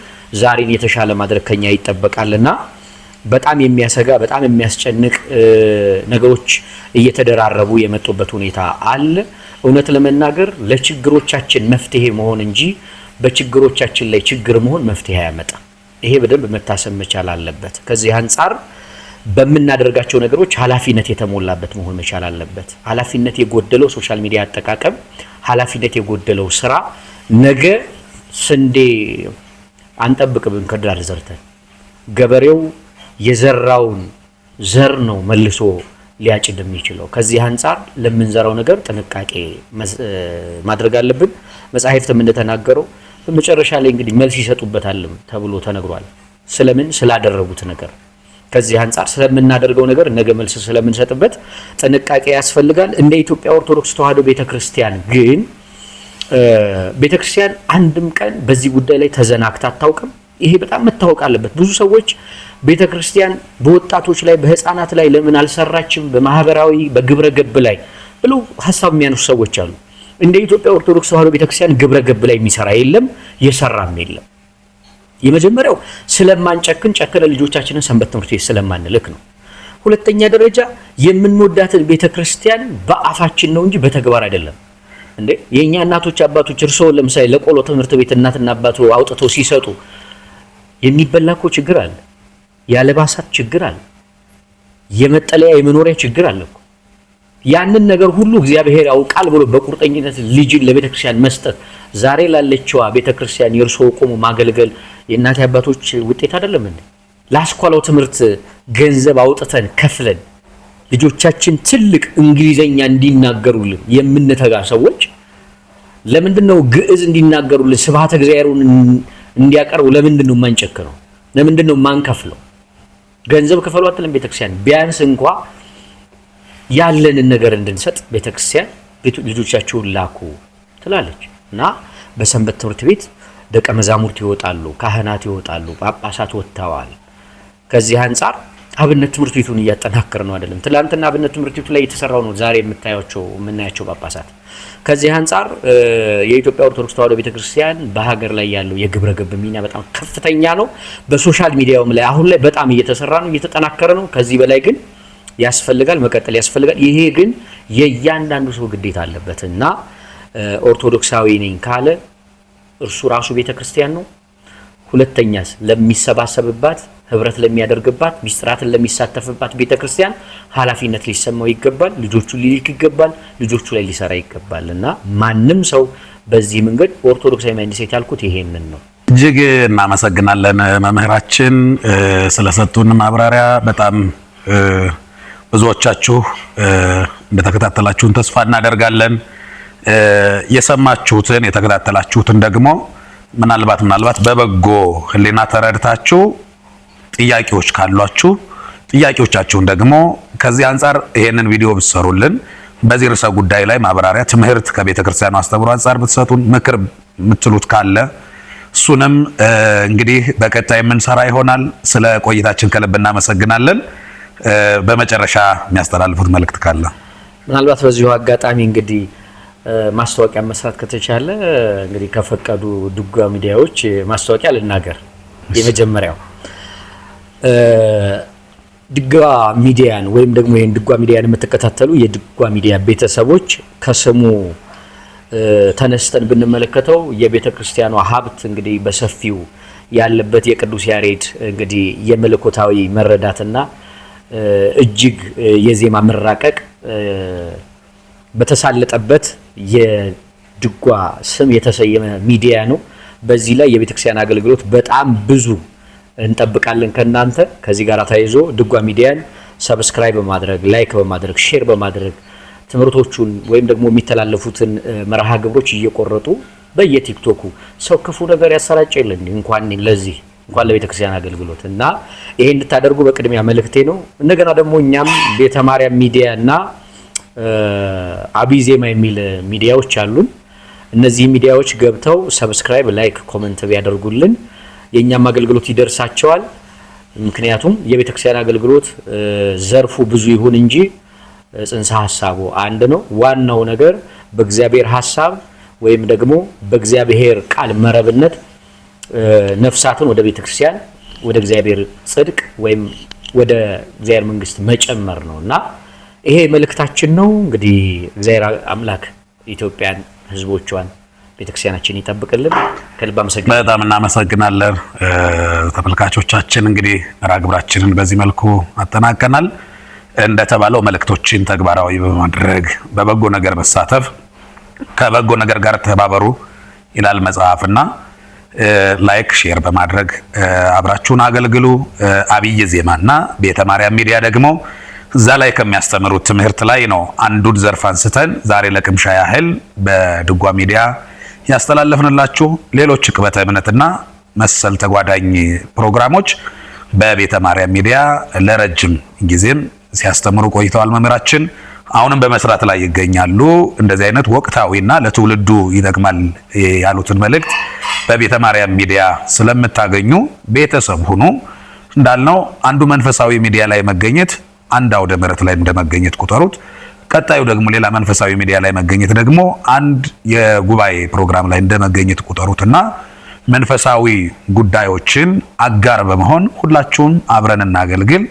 ዛሬን የተሻለ ማድረግ ከኛ ይጠበቃልና በጣም የሚያሰጋ በጣም የሚያስጨንቅ ነገሮች እየተደራረቡ የመጡበት ሁኔታ አለ። እውነት ለመናገር ለችግሮቻችን መፍትሄ መሆን እንጂ በችግሮቻችን ላይ ችግር መሆን መፍትሄ አያመጣም። ይሄ በደንብ መታሰብ መቻል አለበት። ከዚህ አንጻር በምናደርጋቸው ነገሮች ኃላፊነት የተሞላበት መሆን መቻል አለበት። ኃላፊነት የጎደለው ሶሻል ሚዲያ አጠቃቀም፣ ኃላፊነት የጎደለው ስራ ነገ ስንዴ አንጠብቅብን ከዳር ዘርተን ገበሬው የዘራውን ዘር ነው መልሶ ሊያጭድ የሚችለው። ከዚህ አንጻር ለምንዘራው ነገር ጥንቃቄ ማድረግ አለብን። መጻሕፍትም እንደተናገረው በመጨረሻ ላይ እንግዲህ መልስ ይሰጡበታልም ተብሎ ተነግሯል። ስለምን ስላደረጉት ነገር። ከዚህ አንጻር ስለምናደርገው ነገር ነገ መልስ ስለምንሰጥበት ጥንቃቄ ያስፈልጋል። እንደ ኢትዮጵያ ኦርቶዶክስ ተዋሕዶ ቤተክርስቲያን ግን ቤተክርስቲያን አንድም ቀን በዚህ ጉዳይ ላይ ተዘናግታ አታውቅም። ይሄ በጣም መታወቅ አለበት። ብዙ ሰዎች ቤተክርስቲያን በወጣቶች ላይ በህፃናት ላይ ለምን አልሰራችም፣ በማህበራዊ በግብረ ገብ ላይ ብለው ሐሳብ የሚያነሱ ሰዎች አሉ። እንደ ኢትዮጵያ ኦርቶዶክስ ተዋሕዶ ቤተክርስቲያን ግብረ ገብ ላይ የሚሰራ የለም፣ የሰራም የለም። የመጀመሪያው ስለማንጨክን ጨክነ ልጆቻችንን ሰንበት ትምህርት ቤት ስለማንልክ ነው። ሁለተኛ ደረጃ የምንወዳትን ቤተክርስቲያን በአፋችን ነው እንጂ በተግባር አይደለም። እንዴ የኛ እናቶች አባቶች እርስዎ ለምሳሌ ለቆሎ ትምህርት ቤት እናትና አባቱ አውጥተው ሲሰጡ የሚበላኮ ችግር አለ፣ ያለባሳት ችግር አለ፣ የመጠለያ የመኖሪያ ችግር አለ እኮ። ያንን ነገር ሁሉ እግዚአብሔር ያውቃል ብሎ በቁርጠኝነት ልጅን ለቤተክርስቲያን መስጠት ዛሬ ላለችዋ ቤተክርስቲያን የእርስዎ ቆሞ ማገልገል የእናት አባቶች ውጤት አይደለም እንዴ? ለአስኳላው ትምህርት ገንዘብ አውጥተን ከፍለን ልጆቻችን ትልቅ እንግሊዘኛ እንዲናገሩልን የምንተጋ ሰዎች ለምንድነው ግዕዝ እንዲናገሩልን ስብሐተ እግዚአብሔርን እንዲያቀርቡ ለምንድነው የማንጨክነው? ለምንድነው የማንከፍለው? ገንዘብ ክፈሉ አትልም ቤተክርስቲያን። ቢያንስ እንኳ ያለንን ነገር እንድንሰጥ ቤተክርስቲያን ልጆቻችሁን ላኩ ትላለች እና በሰንበት ትምህርት ቤት ደቀ መዛሙርት ይወጣሉ፣ ካህናት ይወጣሉ፣ ጳጳሳት ወጥተዋል። ከዚህ አንጻር አብነት ትምህርት ቤቱን እያጠናከር ነው አይደለም። ትላንትና አብነት ትምህርት ቤቱ ላይ የተሰራው ነው ዛሬ የምናያቸው ጳጳሳት። ከዚህ አንጻር የኢትዮጵያ ኦርቶዶክስ ተዋሕዶ ቤተክርስቲያን በሀገር ላይ ያለው የግብረ ገብ ሚና በጣም ከፍተኛ ነው። በሶሻል ሚዲያውም ላይ አሁን ላይ በጣም እየተሰራ ነው፣ እየተጠናከረ ነው። ከዚህ በላይ ግን ያስፈልጋል፣ መቀጠል ያስፈልጋል። ይሄ ግን የእያንዳንዱ ሰው ግዴታ አለበት እና ኦርቶዶክሳዊ ነኝ ካለ እርሱ ራሱ ቤተክርስቲያን ነው። ሁለተኛስ ለሚሰባሰብባት ህብረት ለሚያደርግባት ሚስጥራትን ለሚሳተፍባት ቤተክርስቲያን ኃላፊነት ሊሰማው ይገባል። ልጆቹን ሊልክ ይገባል። ልጆቹ ላይ ሊሰራ ይገባል እና ማንም ሰው በዚህ መንገድ ኦርቶዶክሳዊ ማይንድሴት ያልኩት ይሄንን ነው። እጅግ እናመሰግናለን መምህራችን ስለሰጡን ማብራሪያ። በጣም ብዙዎቻችሁ እንደተከታተላችሁን ተስፋ እናደርጋለን። የሰማችሁትን የተከታተላችሁትን ደግሞ ምናልባት በበጎ ህሊና ተረድታችሁ ጥያቄዎች ካሏችሁ ጥያቄዎቻችሁን ደግሞ ከዚህ አንጻር ይሄንን ቪዲዮ ብትሰሩልን፣ በዚህ ርዕሰ ጉዳይ ላይ ማብራሪያ ትምህርት ከቤተ ክርስቲያኑ አስተምሮ አንጻር ብትሰጡን፣ ምክር የምትሉት ካለ እሱንም እንግዲህ በቀጣይ የምንሰራ ይሆናል። ስለ ቆይታችን ከልብ እናመሰግናለን። በመጨረሻ የሚያስተላልፉት መልእክት ካለ? ምናልባት በዚሁ አጋጣሚ እንግዲህ ማስታወቂያ መስራት ከተቻለ እንግዲህ ከፈቀዱ ድጓ ሚዲያዎች ማስታወቂያ ልናገር። የመጀመሪያው ድጓ ሚዲያን ወይም ደግሞ ይሄን ድጓ ሚዲያን የምትከታተሉ የድጓ ሚዲያ ቤተሰቦች ከስሙ ተነስተን ብንመለከተው የቤተ ክርስቲያኗ ሀብት እንግዲህ በሰፊው ያለበት የቅዱስ ያሬድ እንግዲህ የመለኮታዊ መረዳትና እጅግ የዜማ መራቀቅ በተሳለጠበት የድጓ ስም የተሰየመ ሚዲያ ነው። በዚህ ላይ የቤተክርስቲያን አገልግሎት በጣም ብዙ እንጠብቃለን ከናንተ። ከዚህ ጋር ተያይዞ ድጓ ሚዲያን ሰብስክራይብ በማድረግ ላይክ በማድረግ ሼር በማድረግ ትምህርቶቹን ወይም ደግሞ የሚተላለፉትን መርሃ ግብሮች እየቆረጡ በየቲክቶኩ ሰው ክፉ ነገር ያሰራጨልን እንኳን ለቤተክርስቲያን አገልግሎት እና ይሄ እንድታደርጉ በቅድሚያ መልእክቴ ነው። እንደገና ደግሞ እኛም ቤተ ማርያም ሚዲያ እና አብይ ዜማ የሚል ሚዲያዎች አሉን። እነዚህ ሚዲያዎች ገብተው ሰብስክራይብ ላይክ ኮሜንት ቢያደርጉልን የኛም አገልግሎት ይደርሳቸዋል። ምክንያቱም የቤተክርስቲያን አገልግሎት ዘርፉ ብዙ ይሁን እንጂ ጽንሰ ሐሳቡ አንድ ነው። ዋናው ነገር በእግዚአብሔር ሐሳብ ወይም ደግሞ በእግዚአብሔር ቃል መረብነት ነፍሳትን ወደ ቤተክርስቲያን ወደ እግዚአብሔር ጽድቅ ወይም ወደ እግዚአብሔር መንግስት መጨመር ነውና ይሄ መልእክታችን ነው። እንግዲህ እግዚአብሔር አምላክ ኢትዮጵያን ህዝቦቿን ቤተክርስቲያናችን ይጠብቅልን። ከልብ አመሰግናለሁ። በጣም እናመሰግናለን። ተመልካቾቻችን እንግዲህ መርሃ ግብራችንን በዚህ መልኩ አጠናቀናል። እንደተባለው መልእክቶችን ተግባራዊ በማድረግ በበጎ ነገር መሳተፍ ከበጎ ነገር ጋር ተባበሩ ይላል መጽሐፍና ላይክ ሼር በማድረግ አብራችሁን አገልግሉ። አብይ ዜማና ቤተ ማርያም ሚዲያ ደግሞ እዛ ላይ ከሚያስተምሩት ትምህርት ላይ ነው አንዱን ዘርፍ አንስተን ዛሬ ለቅምሻ ያህል በድጓ ሚዲያ ያስተላለፍንላችሁ። ሌሎች ቅበተ እምነትና መሰል ተጓዳኝ ፕሮግራሞች በቤተ ማርያም ሚዲያ ለረጅም ጊዜም ሲያስተምሩ ቆይተዋል። መምህራችን አሁንም በመስራት ላይ ይገኛሉ። እንደዚህ አይነት ወቅታዊና ለትውልዱ ይጠቅማል ያሉትን መልእክት በቤተ ማርያም ሚዲያ ስለምታገኙ ቤተሰብ ሁኑ። እንዳልነው አንዱ መንፈሳዊ ሚዲያ ላይ መገኘት አንድ አውደ ምሕረት ላይ እንደመገኘት ቁጠሩት። ቀጣዩ ደግሞ ሌላ መንፈሳዊ ሚዲያ ላይ መገኘት ደግሞ አንድ የጉባኤ ፕሮግራም ላይ እንደመገኘት ቁጠሩትና መንፈሳዊ ጉዳዮችን አጋር በመሆን ሁላችሁም አብረን እናገልግል።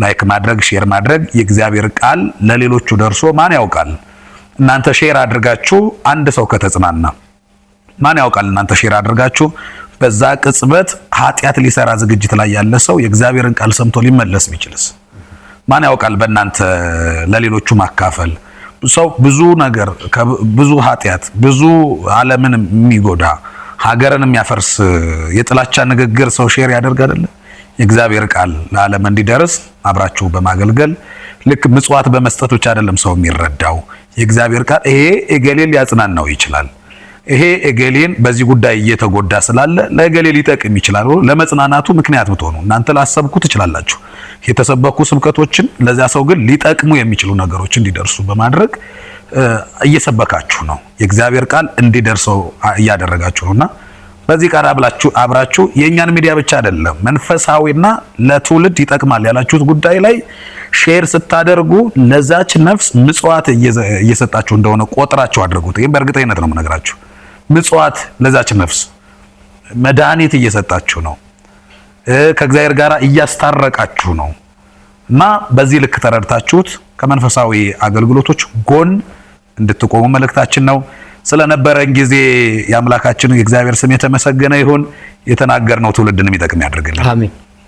ላይክ ማድረግ ሼር ማድረግ የእግዚአብሔር ቃል ለሌሎቹ ደርሶ ማን ያውቃል? እናንተ ሼር አድርጋችሁ አንድ ሰው ከተጽናና ማን ያውቃል? እናንተ ሼር አድርጋችሁ በዛ ቅጽበት ኃጢአት ሊሰራ ዝግጅት ላይ ያለ ሰው የእግዚአብሔርን ቃል ሰምቶ ሊመለስ ቢችልስ ማን ያውቃል? በእናንተ ለሌሎቹ ማካፈል ሰው ብዙ ነገር ብዙ ኃጢአት ብዙ ዓለምን የሚጎዳ ሀገርን የሚያፈርስ የጥላቻ ንግግር ሰው ሼር ያደርግ አይደለ? የእግዚአብሔር ቃል ለዓለም እንዲደርስ አብራችሁ በማገልገል ልክ ምጽዋት በመስጠት ብቻ አይደለም ሰው የሚረዳው የእግዚአብሔር ቃል ይሄ እገሌን ሊያጽናናው ይችላል፣ ይሄ እገሌን በዚህ ጉዳይ እየተጎዳ ስላለ ለእገሌ ሊጠቅም ይችላል። ለመጽናናቱ ምክንያት ብትሆኑ እናንተ ላሰብኩ ትችላላችሁ። የተሰበኩ ስብከቶችን ለዚያ ሰው ግን ሊጠቅሙ የሚችሉ ነገሮች እንዲደርሱ በማድረግ እየሰበካችሁ ነው። የእግዚአብሔር ቃል እንዲደርሰው እያደረጋችሁ ነውና በዚህ ቃል አብራችሁ የእኛን ሚዲያ ብቻ አይደለም መንፈሳዊና ለትውልድ ይጠቅማል ያላችሁት ጉዳይ ላይ ሼር ስታደርጉ ለዛች ነፍስ ምጽዋት እየሰጣችሁ እንደሆነ ቆጥራችሁ አድርጉት። ይሄን በእርግጠኝነት ነው የምነግራችሁ። ምጽዋት ለዛች ነፍስ መድኃኒት እየሰጣችሁ ነው፣ ከእግዚአብሔር ጋር እያስታረቃችሁ ነው እና በዚህ ልክ ተረድታችሁት ከመንፈሳዊ አገልግሎቶች ጎን እንድትቆሙ መልእክታችን ነው። ስለነበረን ጊዜ የአምላካችን የእግዚአብሔር ስም የተመሰገነ ይሁን። የተናገርነው ትውልድንም ይጠቅም ያድርግልን። አሜን።